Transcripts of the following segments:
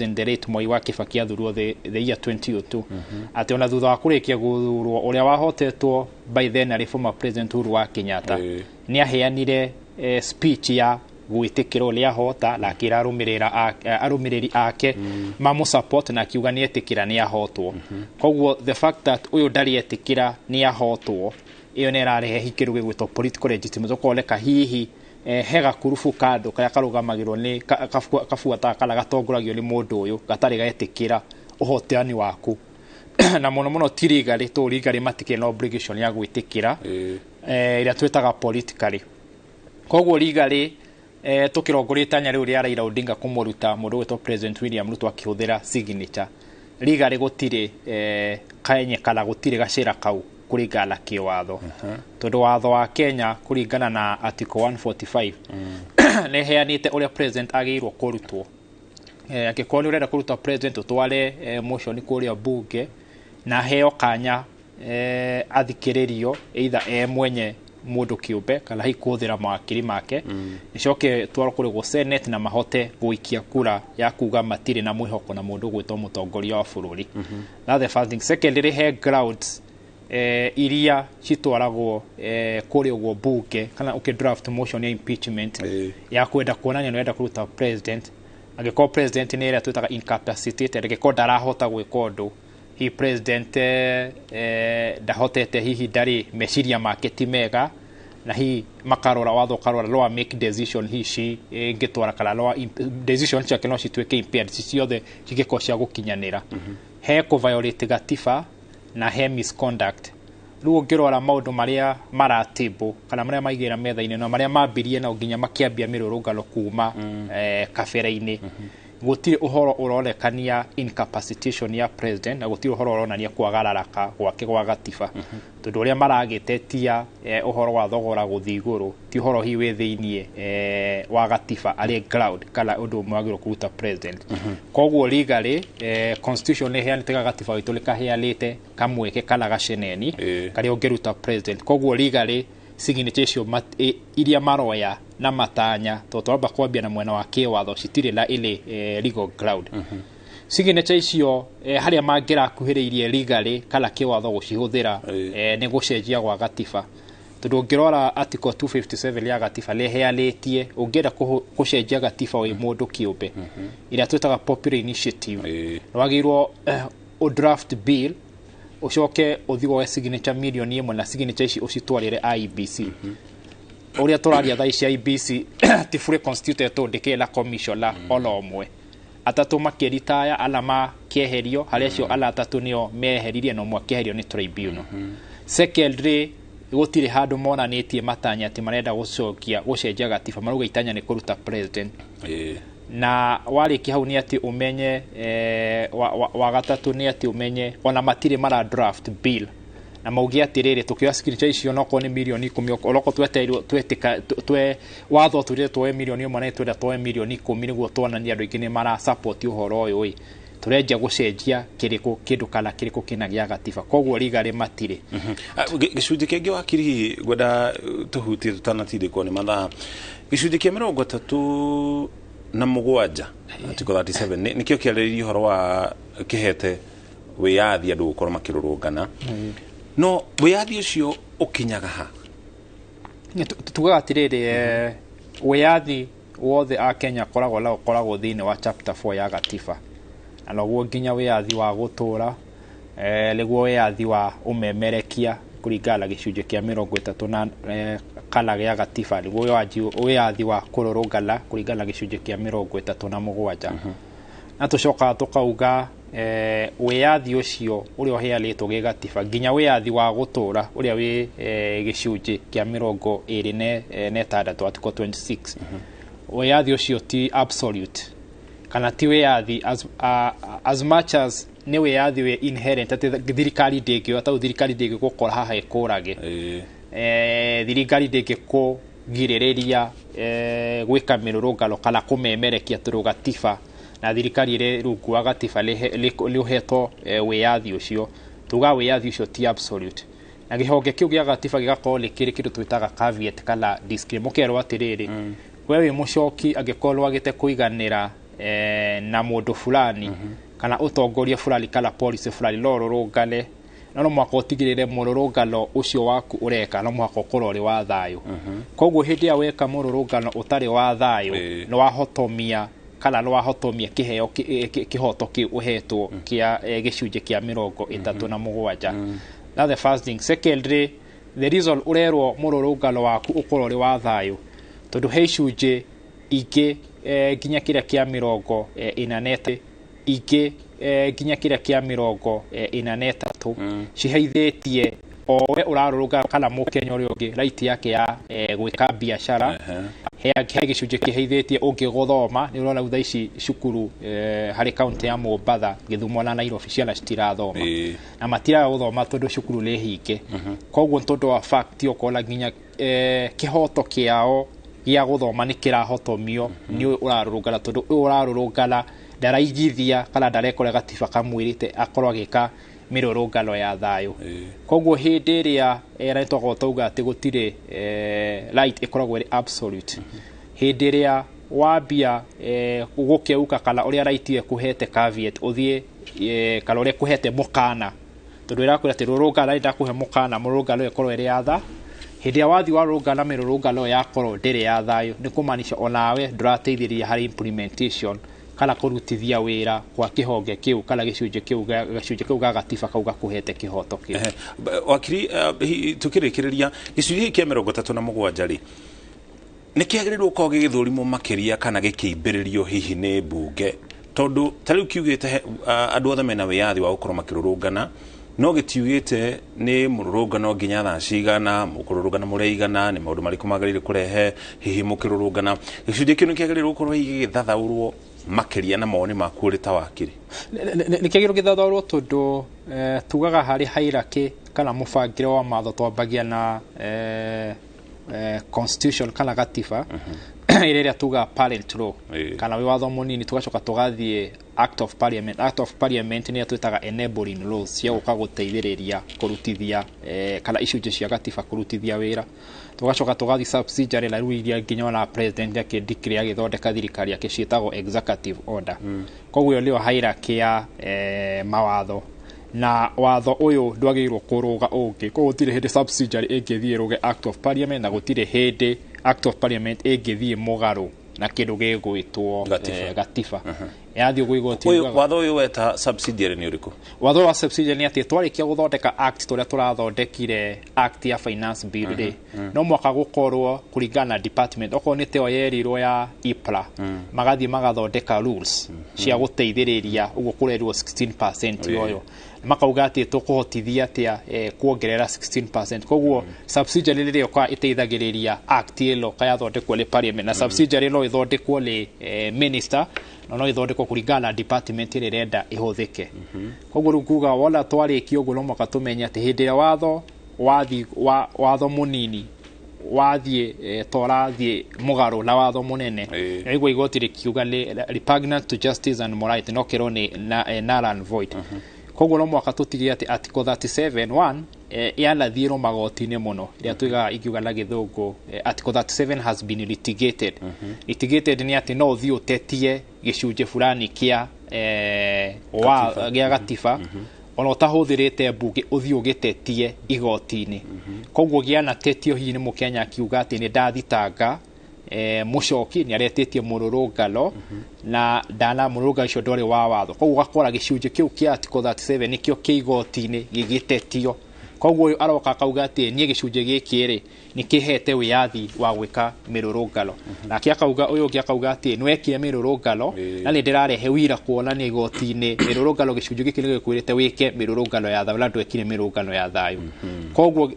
President Moi wa Kibaki athurwo the year 2002 ati ona thutha wa kurikia guthurwo uria wahotetwo by then ari former president Uhuru wa Kenyatta ni aheanire speech ya gwitikira uria hota na kira arumiriri ake mamu support na kiuga ni etikira ni ahotwo koguo the fact that uyu ndari etikira ni ahotwo iyo ne rarehe hikiru gwitwo political legitimacy ukoleka hihi hega kurufu kado kaya karugamagirwo ni kafuata kala gatongoragio ni mundu uyu gatari gaetikira uhoteani waku na muno tirigari to rigari matike na obligation ya gwitikira ira twetaga politically koguo rigari tukirongorita nya riu ria Raila Odinga kumuruta mundu wetwo President William Ruto akihuthira signature rigari gutire kaenye kala gutire gacira kau kuringana kiwatho tondu watho wa Kenya kuringana na article 145 ne heanite uria president agirwo kurutwo akikoni urenda kuruta president utware motion kuria bunge na heo kanya athikiririo either mwenye mundu kiumbe kana hikuthira mawakiri make nicoke twaro kuri go senate na mahote guikia kura ya kuga matire na mwihoko na mundu gwitwo mutongoria wa bururi that the first thing secondly he grounds iria citwaragwo kuri ugo bunge kana draft motion ya impeachment ya kwenda kuonania no enda kuruta president agiko president ni ira twitaga incapacitated agiko darahota gwika undu hi president dahotete hihi dari meciria make ti mega na hi makarora watho karora law make decision hi shi ngitwara kala law decision cia kino citweke impaired ciothe cigiko cia gukinyanira he ko violate gatiba na he misconduct ruo ngirora maundu maria maratibu kana maria maigira metha-ini no maria mambirie na nginya makiambia mirurungano kuma kabere-ini gutire uhoro uronekania incapacitation ya president na gutire uhoro uronania kwagararaka gwake gwa gatiba tondu uria maragitetia uhoro wa thogora guthiguru ti uhoro hi we thiinie wa gatiba ari ground kala undu mwagiro kuruta president koguo legally constitution ne heanite gatiba witu likaheanite kamweke kala gaceneni kari ungiruta president koguo legally signature cio iria maroya na matanya totwamba kwambia na mwena wa kiwatho citire la ile legal ground signature icio haria mangira kuhiriirie legally kala kiwatho gucihuthira ni gucenjia gwa gatiba tondu ngirora article 257 ya gatiba leheanitie ungienda gucenjia gatiba wi mundu kiumbe ira twetaga popular initiative wagirwo o draft bill ucoke uthigo we signature million imwe na signature ici ucitwarire IEBC uria turaria tha ici IEBC ti fully constituted to ndikela commission la olomwe atatu makiritaya alama kieherio haria cio ala atatu nio meheririe no mwakeherio ni tribunal secondly gutire handu monanitie matanya ati marenda gucokia gucenjia gatiba maruga itanya ni kuruta president na wariki hau ni ati umenye wa gatatu ni ati umenye ona matire mara draft bill na maugia atiriri tukioya signature icio noko ni milioni 10 oloko tweteirwo twetika twe watho turire twe milioni 1 na twenda twe milioni 10 niguo tuonania andu ingine mara support uhoro uyu wi turenja gucenjia kiriko kindu kana kiriko kinagia gatiba koguo rigari matire gicunji kingi wakiri gwenda tuhutie tutanatindikwo ni mathaa gicunji kia 33 na mugwanja article 37 nikio kiarĩrĩirie horo wa kihete wiyathi andu gukorwo makirurungana no wiyathi ucio ukinyaga ha tugaga atiriri wiyathi wothe a Kenya koragwo thiini wa chapter 4 ya gatiba anoguo nginya wiyathi wa gutura leguo wiyathi wa umemerekia kuringana gicunji kia 34 kala ya gatiba niguo wiyathi wa kururungana kuringana gicunji kia 37 na tucoka tukauga wiyathi ucio uria heanitwo ge gatiba nginya wiyathi wa gutura uria wi gicunji kia 26 article 26 wiyathi ucio ti absolute kana ti wiyathi as much as ni wiyathi we inherent ati thirikari ndingi ata thirikari ndingi gukora haha ikurage thirikari ndingi kugiririria gwika mirurungano kana kumemerekia turu gatiba na thirikari ire rungu wa gatiba liuhetwo wiyathi ucio tuga wiyathi ucio ti absolute na gihonge kiu gia gatiba gigakorwo likiri kindu twitaga caveat kana disclaimer kerwo atiriri we wi mucoki agikorwo agite kuiganira na mũndũ fulani kana ũtongoria fulani kana policy fulani rũrũngane no mwaka ũtigĩrĩre mũrũrũngano ũcio waku ũreka no mwaka ũkorwo ũrĩ wa thayũ koguo hĩndĩ ya weka mũrũrũngano ũtarĩ wa thayũ no wahotomia kana no wahotomia kĩheo kĩhoto kĩu ũhetwo kĩa gĩcunjĩ kĩa 37 that's the first thing. Secondly, the reason urerwo mũrũrũngano waku ũkorwo ũrĩ wa thayũ tondũ he icunjĩ ingĩ nginya kĩrĩa kĩa 43 ingĩ nginya kĩrĩa kĩa 43 ciheithĩtie owe ũrarũrũngana kana mũkenya ũrĩa ũngĩ right yake ya gwĩka biacara he gĩcunjĩ kĩheithĩtie ũngĩ gũthoma nĩ ũrona thutha ici cukuru harĩ kaunti ya Mombatha Gĩthumo na Nairobi ciana citirathoma na matiraga gũthoma tondũ cukuru nĩ hinge koguo tondũ wa fact ũkona nginya kĩhoto kĩao gĩa gũthoma nĩ kĩrahotomio nĩ ũrarũrũngana tondũ ũrarũrũngana ndaraigithia kana ndarekora gatiba kamwĩrĩte akorwo agĩka mĩrũrũngano ya thayũ koguo hĩndĩ ĩrĩa era tũgotauga atĩ gũtirĩ right ĩkoragwo ĩrĩ absolute hĩndĩ ĩrĩa wambia gũkeuka kana ũrĩa right ĩkũhete caveat ũthiĩ kana ũrĩa ĩkũhete mũkana tondũ ĩrakwĩra atĩ rũrũngano ndakũhe mũkana mũrũrũngano ĩkorwo ĩrĩ ya tha hĩndĩ ĩrĩa wathiĩ warũrũngana mĩrũrũngano yakorwo ndĩrĩ ya thayũ nĩ kũmaanisha onawe ndũrateithĩrĩria harĩ implementation kana kũrutithia wĩra kwa kĩhonge kĩu kana gĩcunjĩ kĩu ga gatiba kau gakũhete kĩhoto kĩu wakiri tukĩrĩkĩrĩria gĩcunjĩ kĩa 37 rĩ nĩ kĩagĩrĩirwo gũkorwo gĩgĩthũrimwo makĩria kana gĩkĩimbĩrĩrio hihi nĩ mbunge tondũ tarĩu kiugĩte andũ othe mena wĩyathi wa gũkorwo makĩrũrũngana no gĩtiugĩte nĩ mũrũrũngano nginya thaa cigana mũkũrũrũngana mũreigana nĩ maũndũ marĩkũ magĩrĩire kũrehe hihi mũkĩrũrũngana gĩcunjĩ kĩu nĩ kĩagĩrĩirwo gũkorwo gĩgĩthathaũrwo makĩria na mawoni maku ũrĩ ta wakiri nĩ kĩagĩrĩirwo gĩthathaũrwo tondũ tugaga harĩ hierarchy kana mũbangĩre wa matho twambagia na constitution kana gatiba ĩrĩa tuga parent law kana wĩ watho mũnini tugacoka tugathiĩ act of parliament nĩ twĩtaga enabling laws cia gũka gũteithĩrĩria kũrutithia kana icunjĩ cia gatiba kũrutithia wĩra tugacoka tugathiĩ subsidiary na rĩu iria nginya na president akĩndicare agĩthondeka thirikari yake ciĩtagwo executive order koguo nĩyo hierarchy ya mawatho na watho ũyũ ndwagĩrĩirwo kũrũga ũngĩ koguo gũtirĩ hĩndĩ subsidiary ĩngĩthiĩ rũge act of parliament na gũtirĩ hĩndĩ act of parliament ĩngĩthiĩ mũgarũ na kĩndũ gĩgwĩtwo gatiba yathio gwĩgoti watho ũyũ weta subsidiary nĩ ũrĩkũ watho wa subsidiary nĩ atĩ twarĩkia gũthondeka act tũrĩa tũrathondekire act ya finance bill rĩ no mwaka gũkorwo kũringana na department okorwo nĩ teo yerirwo ya IPRA magathiĩ magathondeka rules cia gũteithĩrĩria ũguo kũrerwo 16% yoyo makauga atĩ tũkũhotithia atĩa kuongerera 16% koguo subsidiary rĩrĩa ũka ĩteithagĩrĩria act ĩno kayathondekwo nĩ parliament na subsidiary no ĩthondekwo nĩ minister no ithondekwo kũringana na department ĩrĩa ĩrenda ĩhũthĩke koguo rĩu kuga wona twarĩkia ũguo no mwaka tũmenye atĩ hĩndĩ ĩrĩa watho mũnini wathiĩ tũrathiĩ mũgarũ na watho mũnene nĩguo igoti rĩkiuga nĩ repugnant to justice and morality no kĩrwo nĩ null and void koguo no mwaka tũtigire atĩ article 37(1) yanathiĩrwo magoti-inĩ mũno rĩrĩa twigaga ikiuga na gĩthũngũ article 37 has been litigated litigated nĩ atĩ no ũthiĩ ũtetie gĩcunjĩ fulani kĩa gatiba ona ũtahũthĩrĩte mbunge ũthiĩ ũgĩtetie igoti-inĩ koguo gĩanatetio hihi nĩ mũkenya akiuga atĩ nĩ ndathitanga mũcoki nĩ aretĩtie mũrũrũngano na ndana mũrũrũngano ũcio ndwarĩ wa watho koguo gakora gĩcunjĩ kĩu kĩa article 37 nĩkĩo kĩ igoti-inĩ gĩgĩtetio koguo ũyũ aroka akauga atĩ niĩ gĩcunjĩ gĩkĩ rĩ nĩ kĩhete wĩyathi wa gwĩka mĩrũrũngano nake akauga ũyũ ũngĩ akauga atĩ nĩwekire mĩrũrũngano na nĩ ndĩrarehe wĩira kuonania igoti-inĩ mĩrũrũngano gĩcunjĩ gĩkĩ nĩ gĩkwĩrĩte wĩke mĩrũrũngano ya thayũ na ndwekire mĩrũrũngano ya thayũ koguo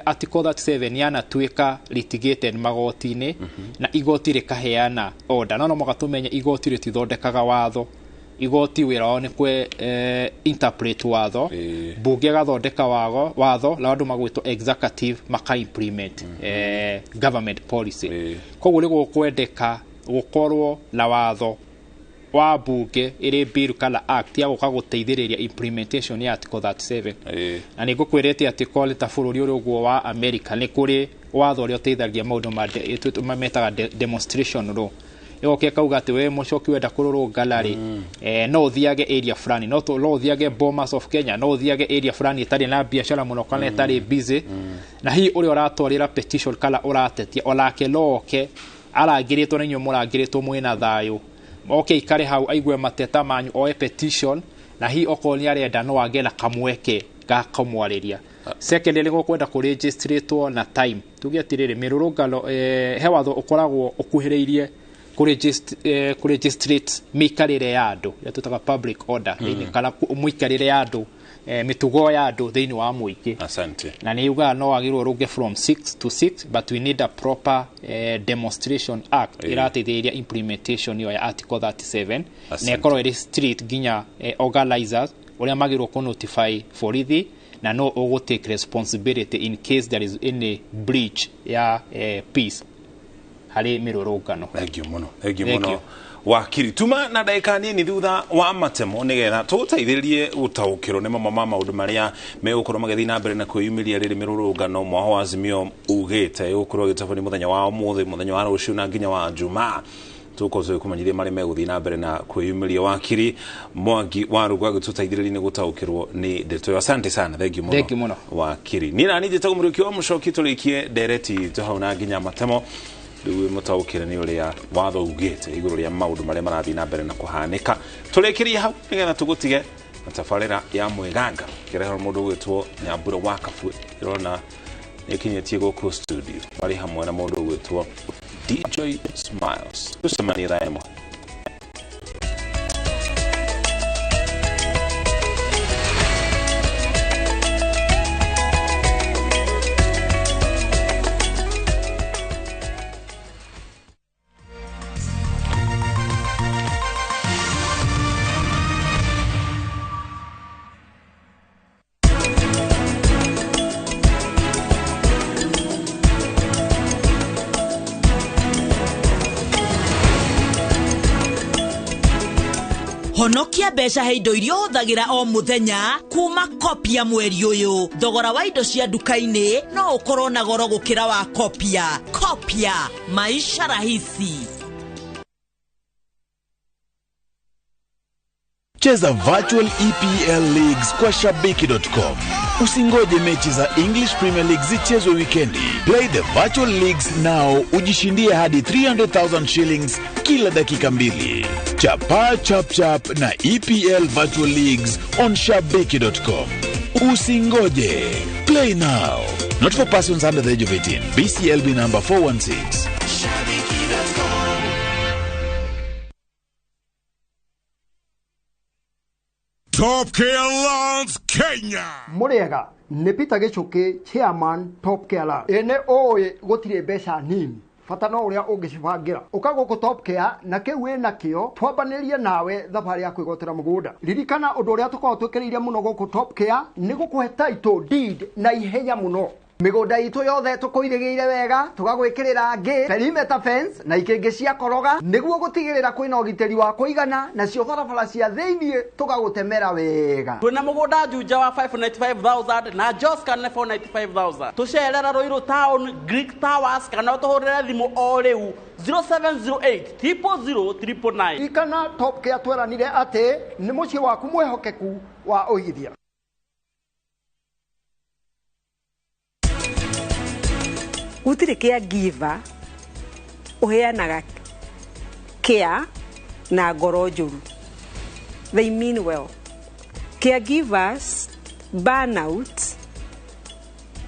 article 37 yanatuĩka litigated magoti-inĩ na igoti rĩkaheana order no mwaka tũmenye igoti rĩtithondekaga watho igoti wĩra wao nĩ kwe interpret watho mbunge gathondeka watho na andũ magwĩtwo executive maka implement government policy koguo nĩguo kwendeka gũkorwo na watho wa mbunge ĩrĩ bill kana act ya gũka gũteithĩrĩria implementation ya article 37 na nĩ ngũkwĩrĩte atĩ kole ta bũrũri ũrĩa ũguo wa America nĩ kũrĩ watho ũrĩa ũteithagia maũndũ metaga demonstration law yoke kauga ati we mucoki wenda kururungana ri no uthiage area fulani no uthiage Bomas of Kenya no uthiage area fulani itari na biashara muno kana itari busy na hi uri uratwarira petition kala uratetia olake loke aragiritwo na inyo muragiritwo mwina thayo okay kare hau aigwe mateta manyu o petition na hi okoni arenda no agena kamweke ga kamwariria secondly ngo kwenda ku registrate na time tugiatirire mirurungano he watho ukoragwo ukuhireirie ku registrate mikarire ya andu ya tutaga public order thini kana muikarire ya andu mitugo ya andu thini wa muiki asante na ni uga no agirwo ruge from 6 to 6 but we need a proper demonstration act irateithia implementation ya article 37 na ikoro iri street ginya organizers uria magirwo ku notify borithi na no ogo take responsibility in case there is any breach ya peace hari mirurungano. Thank you muno wakiri tuma na daika nini thutha wa matemo nigetha tutaithiririe utaukiro ne mama maundu maria me ukoro magathi na mbere na kwiyumiria riri mirurungano mwaho wa Azimio ugite ukoro gitafani muthenya wa umuthi muthenya wa ruciu na nginya wa Jumaa tukoze kumanyithia mari meguthi na mbere na kwiyumiria wakiri Mwangi wa rugwa gitutaithiririe ni gutaukirwo ni ndeto. Asante sana. Thank you muno wakiri nina nije tagumuriki wa mushoki tulikie dereti tuhona nginya matemo riwe mutaukire ni uria watho ugite iguru ria maundu maria marathi na mbere na kuhanika tulekiria hau nigetha tugutige tafarira ya mweganga kireho mundu gwitwo Nyambura wa Kafu irona ikinyetie goku studio bari hamwe na mundu gwitwo DJ Smiles tusemani raimo. Honokia besha heido irio huthagira o muthenya kuma kopia mweri uyu thogora wa indo cia dukaini no ukorwo na goro gukira wa kopia maisha rahisi. Cheza virtual EPL leagues kwa shabiki.com. Usingoje mechi za English Premier League zichezwe weekendi. Play the virtual leagues now ujishindie hadi 300,000 shillings kila dakika mbili. Chapa chap na EPL virtual leagues on shabiki.com. Usingoje. Play now. Not for persons under the age of 18. BCLB number 416. Top Care Alliance Kenya. Muriega ni Peter Gichuki chairman Top Care Alliance. Ene oye gutire mbeca nini. Fata no uria ungicibangira. Ukago ku Top Care na kiu wina kio twambanirie nawe thabari ya kwigotera mugunda. Ririkana undu uria tukorwo twikiriire muno goku Top Care ni gukuhe title deed na ihenya muno. Migunda itu yothe tukuirigiire wega tugagwikirira ngi perimeter fence na ikingi cia koroga niguo gutigirira kwina ugiteri wa kuigana na cio barabara cia thiini tugagutemera wega. Twina mugunda juja wa 595,000 na Joscan 495,000 tucerera Ruiru Town Greek Towers kana tuhurire thimu o riu 0708 000 ikana Top Care tweranire ati ni mucie waku mwehokeku wa uigithia. Gutire caregiver uheanaga care na ngoro njuru. They mean well. Caregivers burnout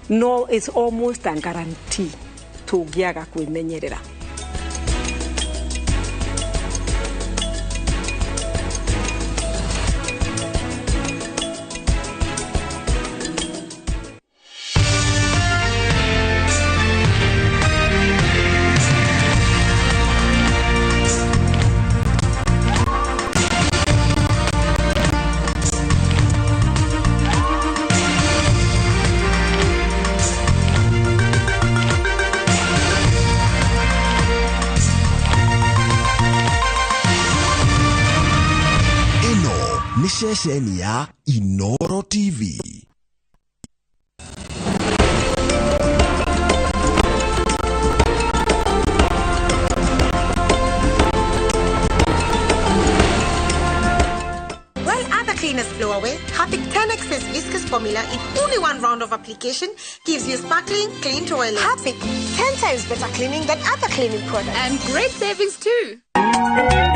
no is almost a guarantee tungiaga kwimenyerera. Sesheni ya Inoro TV. While other cleaners blow away, Harpic 10X's viscous formula in only one round of application gives you sparkling, clean toilet. Harpic, 10 times better cleaning than other cleaning products. And great savings too.